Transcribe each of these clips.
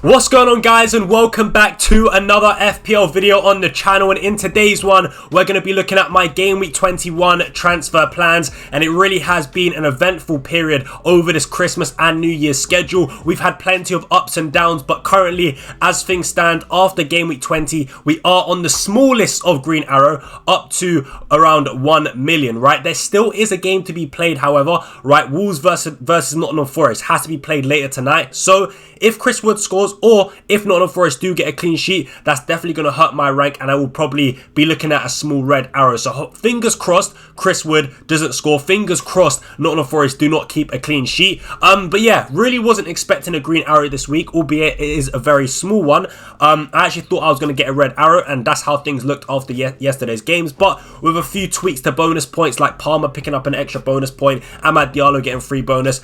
What's going on, guys, and welcome back to another FPL video on the channel. And in today's one, we're going to be looking at my game week 21 transfer plans, and it really has been an eventful period over this Christmas and New Year's schedule. We've had plenty of ups and downs, but currently, as things stand after game week 20, we are on the smallest of Green Arrow, up to around 1 million, right? There still is a game to be played, however, right? Wolves versus Nottingham Forest has to be played later tonight. So if Chris Wood scores, or if Nottingham Forest do get a clean sheet, that's definitely going to hurt my rank, and I will probably be looking at a small red arrow. So fingers crossed Chris Wood doesn't score. Fingers crossed Nottingham Forest do not keep a clean sheet. But yeah, really wasn't expecting a green arrow this week, albeit it is a very small one. I actually thought I was going to get a red arrow, and that's how things looked after yesterday's games. But with a few tweaks to bonus points, like Palmer picking up an extra bonus point, Amad Diallo getting free bonus.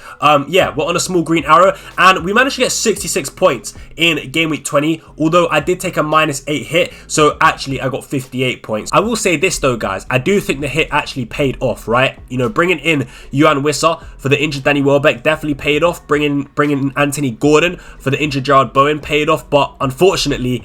Yeah, we're on a small green arrow, and we managed to get 66 points in game week 20, although I did take a -8 hit, so actually I got 58 points. I will say this though, guys, I do think the hit actually paid off, right? You know, bringing in Johan Wissa for the injured Danny Welbeck definitely paid off. Bringing in Anthony Gordon for the injured Gerard Bowen paid off, but unfortunately,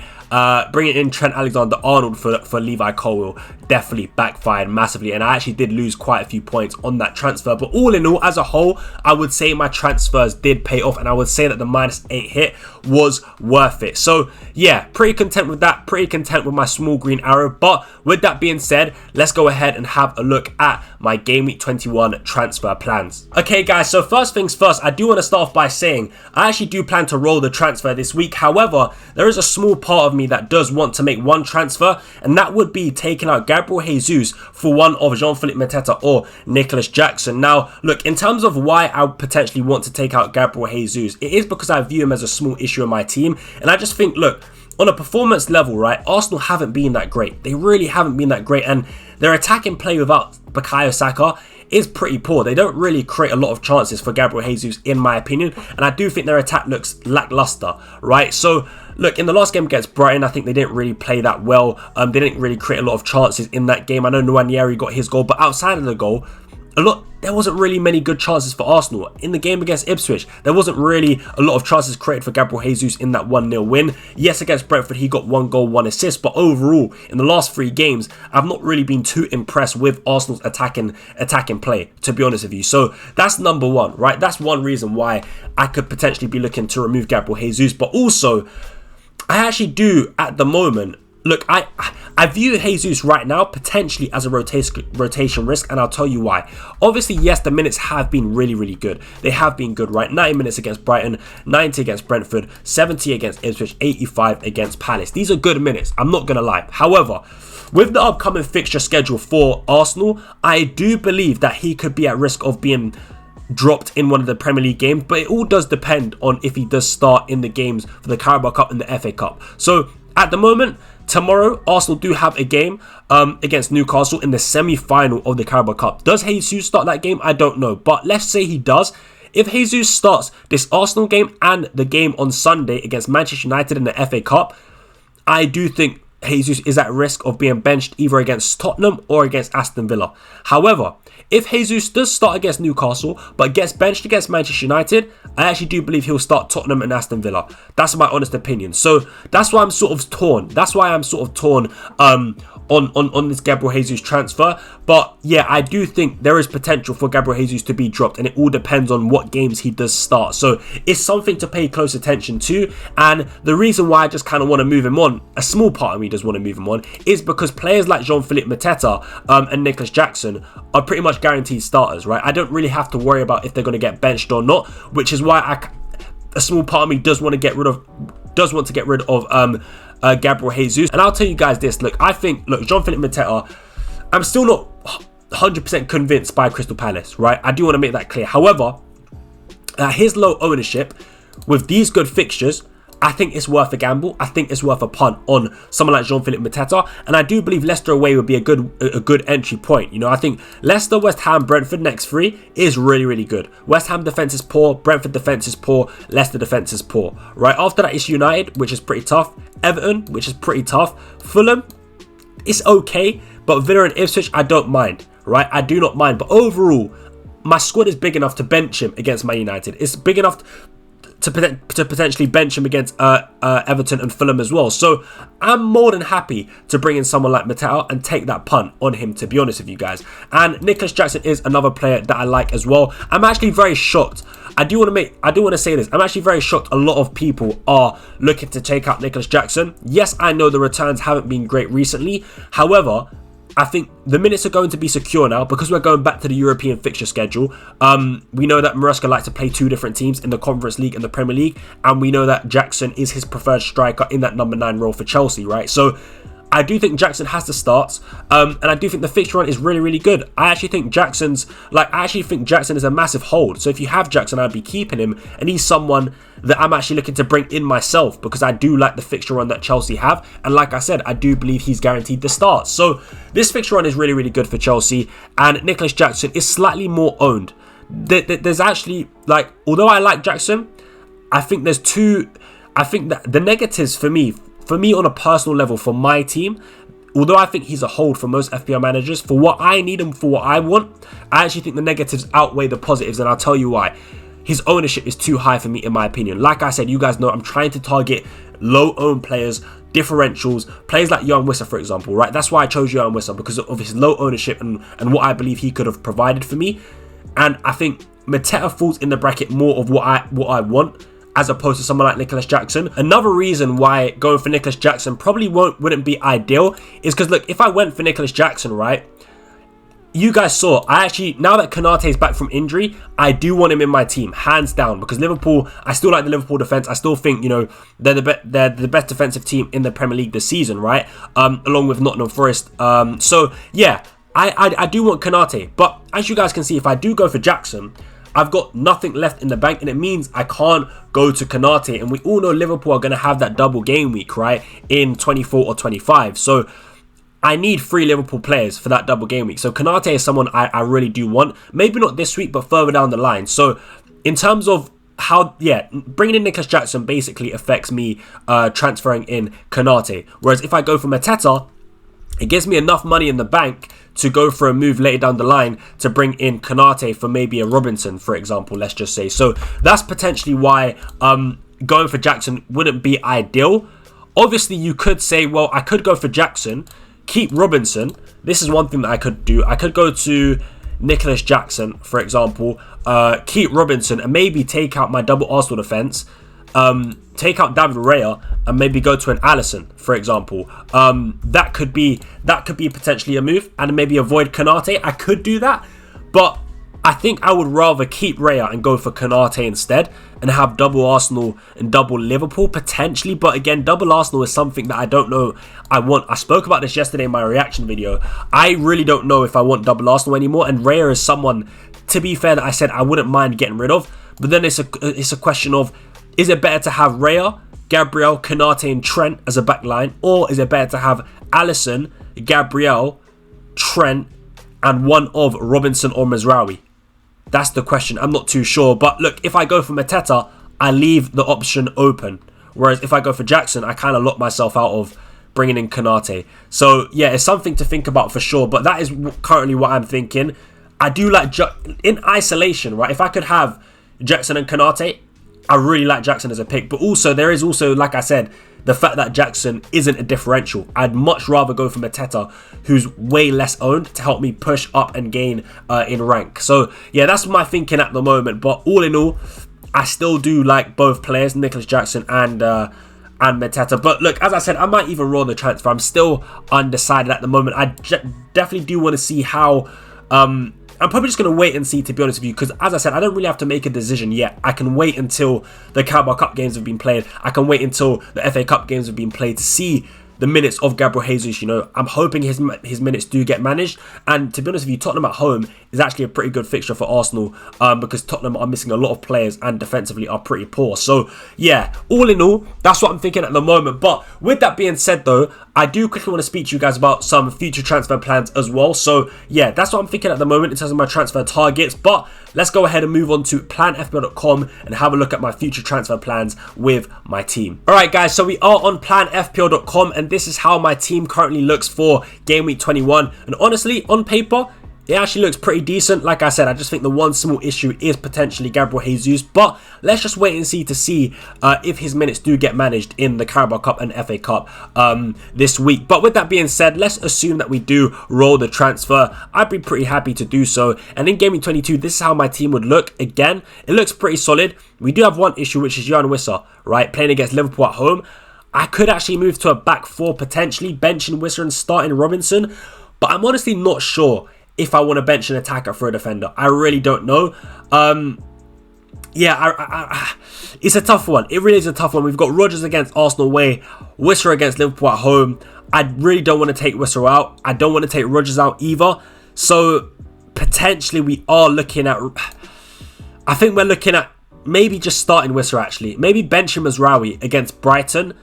bringing in Trent Alexander-Arnold for Levi Colwill definitely backfired massively, and I actually did lose quite a few points on that transfer. But all in all, as a whole, I would say my transfers did pay off, and I would say that the -8 hit was worth it. So yeah, pretty content with that, pretty content with my small green arrow. But with that being said, let's go ahead and have a look at my game week 21 transfer plans. Okay guys, so first things first, I do want to start off by saying I actually do plan to roll the transfer this week. However, there is a small part of me that does want to make one transfer, and that would be taking out Gabriel Jesus for one of Jean-Philippe Mateta or Nicholas Jackson. Now look, in terms of why I would potentially want to take out Gabriel Jesus, it is because I view him as a small issue in my team, and I just think, look, on a performance level, right, Arsenal haven't been that great. They really haven't been that great, and their attacking play without Bukayo Saka is pretty poor. They don't really create a lot of chances for Gabriel Jesus, in my opinion, and I do think their attack looks lackluster, right? So look, in the last game against Brighton, I think they didn't really play that well. They didn't really create a lot of chances in that game. I know Nwaneri got his goal, but outside of the goal, there wasn't really many good chances for Arsenal. In the game against Ipswich, there wasn't really a lot of chances created for Gabriel Jesus in that 1-0 win. Yes, against Brentford, he got 1 goal, 1 assist, but overall, in the last 3 games, I've not really been too impressed with Arsenal's attacking play, to be honest with you. So that's number one, right? That's one reason why I could potentially be looking to remove Gabriel Jesus, but also, I actually do, at the moment, look, I view Jesus right now potentially as a rotation risk, and I'll tell you why. Obviously, yes, the minutes have been really, really good. They have been good, right? 90 minutes against Brighton, 90 against Brentford, 70 against Ipswich, 85 against Palace. These are good minutes, I'm not going to lie. However, with the upcoming fixture schedule for Arsenal, I do believe that he could be at risk of being dropped in one of the Premier League games, but it all does depend on if he does start in the games for the Carabao Cup and the FA Cup. So at the moment, tomorrow, Arsenal do have a game against Newcastle in the semi-final of the Carabao Cup. Does Jesus start that game? I don't know, but let's say he does. If Jesus starts this Arsenal game and the game on Sunday against Manchester United in the FA Cup, I do think Jesus is at risk of being benched either against Tottenham or against Aston Villa. However, if Jesus does start against Newcastle but gets benched against Manchester United, I actually do believe he'll start Tottenham and Aston Villa. That's my honest opinion. So that's why I'm sort of torn. That's why I'm sort of torn on this Gabriel Jesus transfer. But yeah, I do think there is potential for Gabriel Jesus to be dropped, and it all depends on what games he does start. So it's something to pay close attention to, and the reason why I just kind of want to move him on, a small part of me does want to move him on, is because players like Jean-Philippe Mateta and Nicholas Jackson are pretty much guaranteed starters, right? I don't really have to worry about if they're going to get benched or not, which is why a small part of me does want to get rid of Gabriel Jesus. And I'll tell you guys this, look, I think, Jean-Philippe Mateta, I'm still not 100% convinced by Crystal Palace, right? I do want to make that clear. However, at his low ownership, with these good fixtures, I think it's worth a gamble. I think it's worth a punt on someone like Jean-Philippe Mateta, and I do believe Leicester away would be a good entry point. You know, I think Leicester, West Ham, Brentford next 3 is really, really good. West Ham defense is poor, Brentford defense is poor, Leicester defense is poor. Right after that, it's United, which is pretty tough. Everton, which is pretty tough. Fulham, it's okay, but Villa and Ipswich, I don't mind. Right, I do not mind. But overall, my squad is big enough to bench him against Man United. It's big enough to potentially bench him against Everton and Fulham as well. So I'm more than happy to bring in someone like Mateta and take that punt on him, to be honest with you guys. And Nicholas Jackson is another player that I like as well. I'm actually very shocked. I do want to say this. I'm actually very shocked a lot of people are looking to take out Nicholas Jackson. Yes, I know the returns haven't been great recently. However, I think the minutes are going to be secure now because we're going back to the European fixture schedule. We know that Maresca likes to play two different teams in the Conference League and the Premier League. And we know that Jackson is his preferred striker in that number 9 role for Chelsea, right? So I do think Jackson has to start. And I do think the fixture run is really, really good. I actually think Jackson is a massive hold. So if you have Jackson, I'd be keeping him. And he's someone that I'm actually looking to bring in myself because I do like the fixture run that Chelsea have. And like I said, I do believe he's guaranteed the start. So this fixture run is really, really good for Chelsea. And Nicholas Jackson is slightly more owned. There's actually, like, although I like Jackson, I think that the negatives for me on a personal level for my team, although I think he's a hold for most FPL managers, for what I need him, for what I want, I actually think the negatives outweigh the positives, and I'll tell you why. His ownership is too high for me, in my opinion. Like I said, you guys know I'm trying to target low-owned players, differentials, players like Young Wissa, for example, right? That's why I chose Young Wissa, because of his low ownership and what I believe he could have provided for me. And I think Mateta falls in the bracket more of what I want, as opposed to someone like Nicholas Jackson. Another reason why going for Nicholas Jackson probably wouldn't be ideal is because, look, if I went for Nicholas Jackson, right, you guys saw, now that Konate is back from injury, I do want him in my team, hands down, because Liverpool, I still like the Liverpool defence. I still think, they're the best defensive team in the Premier League this season, right? Along with Nottingham Forest. So, yeah, I do want Konate. But as you guys can see, if I do go for Jackson, I've got nothing left in the bank, and it means I can't go to Konate. And we all know Liverpool are going to have that double game week, right, in 24 or 25. So I need 3 Liverpool players for that double game week. So Konate is someone I really do want. Maybe not this week, but further down the line. So in terms of how, bringing in Nicholas Jackson basically affects me transferring in Konate. Whereas if I go for Mateta, it gives me enough money in the bank to go for a move later down the line to bring in Konate for maybe a Robinson, for example, let's just say. So that's potentially why going for Jackson wouldn't be ideal. Obviously, you could say, well, I could go for Jackson, keep Robinson. This is one thing that I could do. I could go to Nicholas Jackson, for example, keep Robinson and maybe take out my double Arsenal defence, take out David Raya and maybe go to an Alisson, for example. That could be potentially a move, and maybe avoid Konate. I could do that, but I think I would rather keep Raya and go for Konate instead and have double Arsenal and double Liverpool potentially. But again, double Arsenal is something that I don't know I want. I spoke about this yesterday in my reaction video. I really don't know if I want double Arsenal anymore, and Raya is someone, to be fair, that I said I wouldn't mind getting rid of. But then it's a question of, is it better to have Raya, Gabriel, Konate and Trent as a back line, or is it better to have Alisson, Gabriel, Trent and one of Robinson or Mazraoui? That's the question. I'm not too sure. But look, if I go for Mateta, I leave the option open. Whereas if I go for Jackson, I kind of lock myself out of bringing in Konate. So yeah, it's something to think about for sure. But that is currently what I'm thinking. I do like, in isolation, right? If I could have Jackson and Konate, I really like Jackson as a pick. But also, there is also, like I said, the fact that Jackson isn't a differential. I'd much rather go for Mateta, who's way less owned, to help me push up and gain in rank. So yeah, that's my thinking at the moment. But all in all, I still do like both players, Nicholas Jackson and Mateta. But look, as I said, I might even roll the transfer. I'm still undecided at the moment. I definitely do want to see how... I'm probably just going to wait and see, to be honest with you, because as I said, I don't really have to make a decision yet. I can wait until the Carabao Cup games have been played. I can wait until the FA Cup games have been played to see the minutes of Gabriel Jesus. I'm hoping his minutes do get managed. And to be honest with you, Tottenham at home is actually a pretty good fixture for Arsenal, because Tottenham are missing a lot of players and defensively are pretty poor. So yeah, all in all, that's what I'm thinking at the moment. But with that being said though, I do quickly want to speak to you guys about some future transfer plans as well. So yeah, that's what I'm thinking at the moment in terms of my transfer targets. But let's go ahead and move on to planfpl.com and have a look at my future transfer plans with my team. Alright guys, so we are on planfpl.com and this is how my team currently looks for game week 21. And honestly, on paper, it actually looks pretty decent. Like I said, I just think the one small issue is potentially Gabriel Jesus, but let's just wait and see if his minutes do get managed in the Carabao Cup and FA Cup this week. But with that being said, let's assume that we do roll the transfer. I'd be pretty happy to do so. And in Game Week 22, this is how my team would look. Again, it looks pretty solid. We do have one issue, which is Jan Wissa, right? Playing against Liverpool at home. I could actually move to a back four, potentially benching Wissa and starting Robinson, but I'm honestly not sure if I want to bench an attacker for a defender. I really don't know. Yeah, it's a tough one. It really is a tough one. We've got Rodgers against Arsenal away, Wissa against Liverpool at home. I really don't want to take Wissa out. I don't want to take Rodgers out either. So potentially we are looking at, I think we're looking at maybe just starting Wissa actually. Maybe benching Mazraoui against Brighton.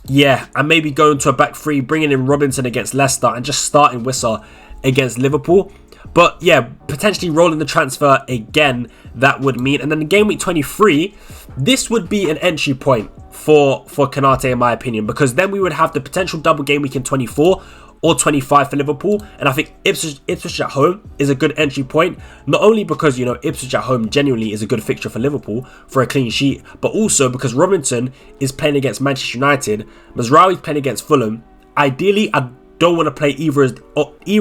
Yeah, and maybe going to a back three, bringing in Robinson against Leicester and just starting Wissa against Liverpool. But yeah, potentially rolling the transfer again, that would mean. And then in Game Week 23, this would be an entry point for Konate in my opinion, because then we would have the potential double game week in 24 or 25 for Liverpool. And I think Ipswich at home is a good entry point, not only because, you know, Ipswich at home genuinely is a good fixture for Liverpool for a clean sheet, but also because Robinson is playing against Manchester United, Mazraoui is playing against Fulham. Ideally, I don't want to play either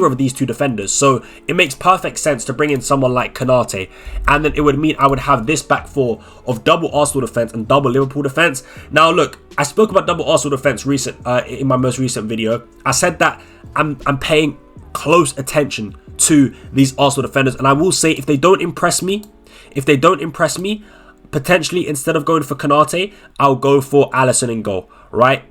of these two defenders, so it makes perfect sense to bring in someone like Konate, and then it would mean I would have this back four of double Arsenal defense and double Liverpool defense. Now look, I spoke about double Arsenal defense in my most recent video. I said that I'm paying close attention to these Arsenal defenders, and I will say if they don't impress me, potentially instead of going for Konate, I'll go for Alisson in goal, right?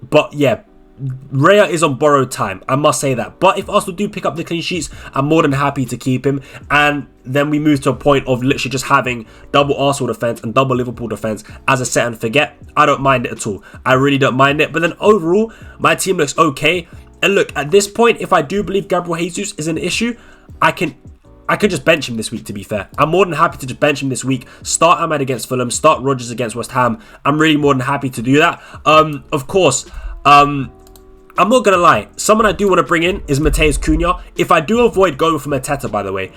But yeah, Raya is on borrowed time, I must say that. But if Arsenal do pick up the clean sheets, I'm more than happy to keep him. And then we move to a point of literally just having double Arsenal defense and double Liverpool defense as a set and forget. I don't mind it at all. I really don't mind it. But then overall, my team looks okay. And look, at this point, if I do believe Gabriel Jesus is an issue, I could just bench him this week, to be fair. I'm more than happy to just bench him this week. Start Ahmad against Fulham, start Rodgers against West Ham. I'm really more than happy to do that. Of course, I'm not going to lie. Someone I do want to bring in is Matheus Cunha. If I do avoid going for Mateta, by the way,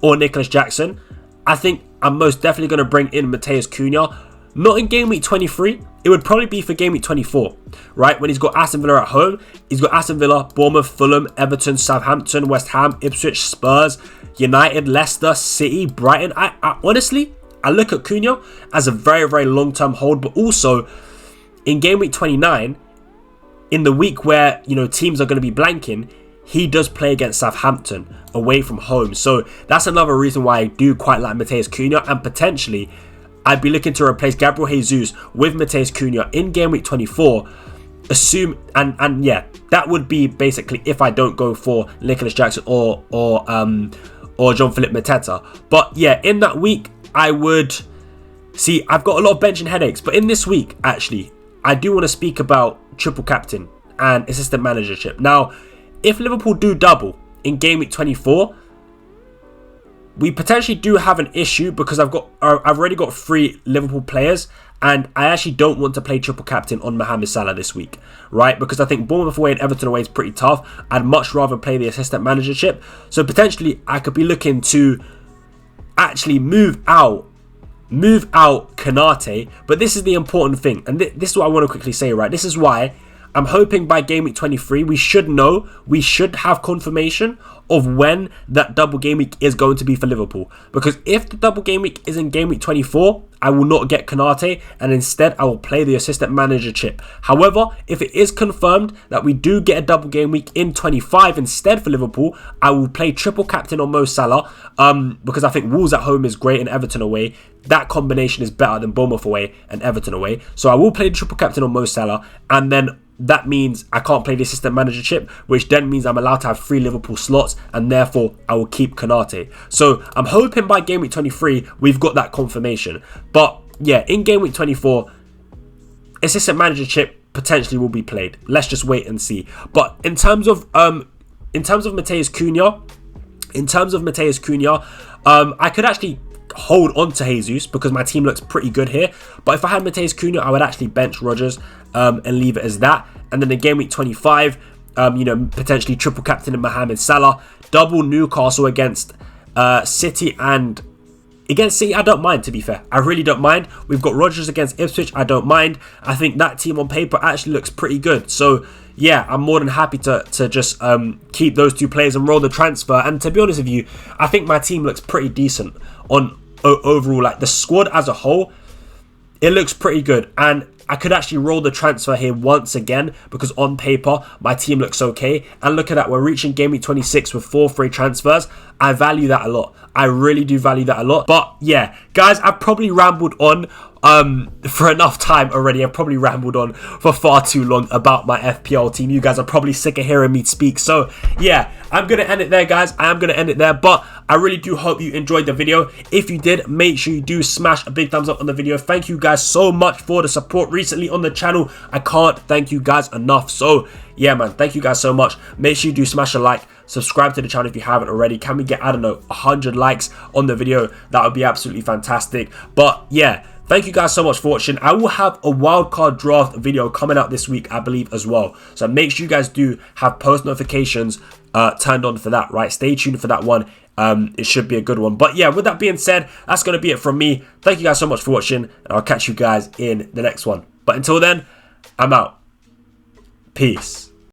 or Nicholas Jackson, I think I'm most definitely going to bring in Matheus Cunha. Not in Game Week 23. It would probably be for Game Week 24, right? When he's got Aston Villa at home. He's got Aston Villa, Bournemouth, Fulham, Everton, Southampton, West Ham, Ipswich, Spurs, United, Leicester, City, Brighton. I honestly, I look at Cunha as a very, very long-term hold, but also in Game Week 29, in the week where, you know, teams are going to be blanking, he does play against Southampton away from home. So that's another reason why I do quite like Matheus Cunha, and potentially I'd be looking to replace Gabriel Jesus with Matheus Cunha in Game Week 24. Yeah, that would be basically if I don't go for Nicholas Jackson or Jean-Philippe Mateta. But yeah, in that week, I would see, I've got a lot of benching headaches, but in this week, actually, I do want to speak about triple captain and assistant managership. Now, if Liverpool do double in Game Week 24, we potentially do have an issue because I've already got 3 Liverpool players, and I actually don't want to play triple captain on Mohamed Salah this week, right? Because I think Bournemouth away and Everton away is pretty tough. I'd much rather play the assistant managership. So potentially I could be looking to actually move out Konate, but this is the important thing, and this is what I want to quickly say, right? This is why I'm hoping by Game Week 23 we should have confirmation of when that double game week is going to be for Liverpool, because if the double game week is in Game Week 24, I will not get Konate, and instead I will play the assistant manager chip. However, if it is confirmed that we do get a double game week in 25 instead for Liverpool, I will play triple captain on Mo Salah, because I think Wolves at home is great and Everton away. That combination is better than Bournemouth away and Everton away. So I will play the triple captain on Mo Salah, and then that means I can't play the assistant manager chip, which then means I'm allowed to have 3 Liverpool slots, and therefore I will keep Konate. So I'm hoping by Game Week 23 we've got that confirmation. But yeah, in Game Week 24, assistant manager chip potentially will be played. Let's just wait and see. But in terms of Matheus Cunha, I could actually hold on to Jesus because my team looks pretty good here. But if I had Matheus Cunha, I would actually bench Rodgers and leave it as that. And then in Game Week 25, potentially triple captain in Mohamed Salah. Double Newcastle against City, and against City, I don't mind, to be fair. I really don't mind. We've got Rodgers against Ipswich. I don't mind. I think that team on paper actually looks pretty good. So, yeah, I'm more than happy to just keep those 2 players and roll the transfer. And to be honest with you, I think my team looks pretty decent on overall. Like, the squad as a whole, it looks pretty good. And I could actually roll the transfer here once again because on paper, my team looks okay. And look at that. We're reaching game week 26 with 4 free transfers. I value that a lot. I really do value that a lot. But yeah, guys, I've probably rambled on for enough time already. I've probably rambled on for far too long about my FPL team. You guys are probably sick of hearing me speak. So yeah, I'm going to end it there, guys. I am going to end it there. But I really do hope you enjoyed the video. If you did, make sure you do smash a big thumbs up on the video. Thank you guys so much for the support recently on the channel. I can't thank you guys enough. So yeah, man, thank you guys so much. Make sure you do smash a like. Subscribe to the channel if you haven't already. Can we get, I don't know, 100 likes on the video? That would be absolutely fantastic. But yeah, thank you guys so much for watching. I will have a wildcard draft video coming out this week, I believe, as well. So make sure you guys do have post notifications turned on for that, right? Stay tuned for that one. It should be a good one. But yeah, with that being said, that's going to be it from me. Thank you guys so much for watching, and I'll catch you guys in the next one. But until then, I'm out. Peace.